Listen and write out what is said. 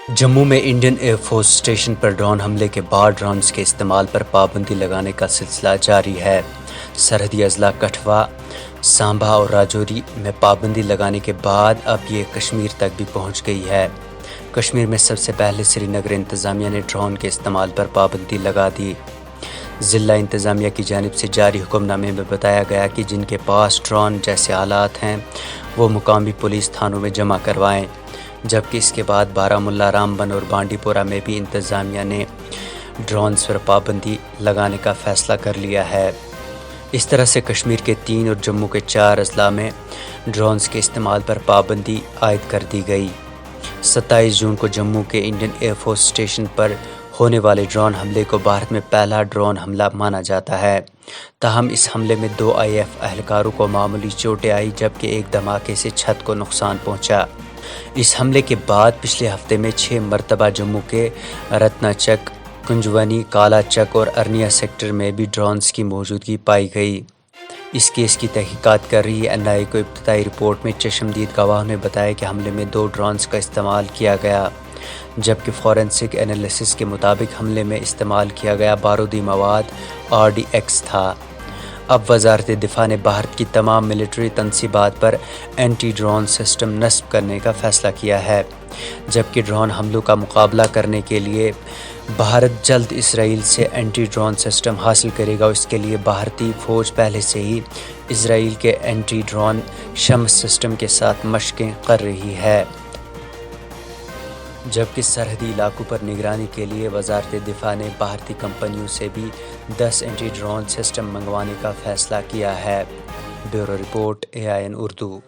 جموں میں Indian air force station پر drone حملے کے بعد ڈرونز کے استعمال پر پابندی لگانے کا سلسلہ جاری ہے۔ سرحدی اضلاع کٹھوعہ، سانبا اور راجوری میں پابندی لگانے کے بعد اب یہ کشمیر تک بھی پہنچ گئی ہے۔ کشمیر میں سب سے پہلے سری نگر انتظامیہ نے ڈرون کے استعمال پر پابندی لگا دی۔ ضلع انتظامیہ کی جانب سے جاری حکم نامے میں بتایا گیا کہ جن کے پاس ڈرون جیسے آلات ہیں وہ مقامی پولیس تھانوں میں جمع کروائیں، جبکہ اس کے بعد بارہمولہ، رامبن اور بانڈی پورہ میں بھی انتظامیہ نے ڈرونز پر پابندی لگانے کا فیصلہ کر لیا ہے۔ اس طرح سے کشمیر کے 3 اور جموں کے 4 اضلاع میں ڈرونز کے استعمال پر پابندی عائد کر دی گئی۔ 27 جون کو جموں کے انڈین ایئر فورس اسٹیشن پر ہونے والے ڈرون حملے کو بھارت میں پہلا ڈرون حملہ مانا جاتا ہے۔ تاہم اس حملے میں 2 IAF اہلکاروں کو معمولی چوٹیں آئیں، جبکہ ایک دھماکے سے چھت کو نقصان پہنچا۔ اس حملے کے بعد پچھلے ہفتے میں 6 مرتبہ جموں کے رتنا چک، کنجونی، کالا چک اور ارنیہ سیکٹر میں بھی ڈرونز کی موجودگی پائی گئی۔ اس کیس کی تحقیقات کر رہی NIA کو ابتدائی رپورٹ میں چشمدید گواہوں نے بتایا کہ حملے میں 2 ڈرونز کا استعمال کیا گیا، جبکہ فورینسک انالیسس کے مطابق حملے میں استعمال کیا گیا بارودی مواد RDX تھا۔ اب وزارت دفاع نے بھارت کی تمام ملٹری تنصیبات پر اینٹی ڈرون سسٹم نصب کرنے کا فیصلہ کیا ہے، جبکہ ڈرون حملوں کا مقابلہ کرنے کے لیے بھارت جلد اسرائیل سے اینٹی ڈرون سسٹم حاصل کرے گا۔ اس کے لیے بھارتی فوج پہلے سے ہی اسرائیل کے اینٹی ڈرون شمس سسٹم کے ساتھ مشقیں کر رہی ہے۔ جبکہ سرحدی علاقوں پر نگرانی کے لیے وزارت دفاع نے بھارتی کمپنیوں سے بھی 10 اینٹی ڈرون سسٹم منگوانے کا فیصلہ کیا ہے۔ Bureau report AIN Urdu.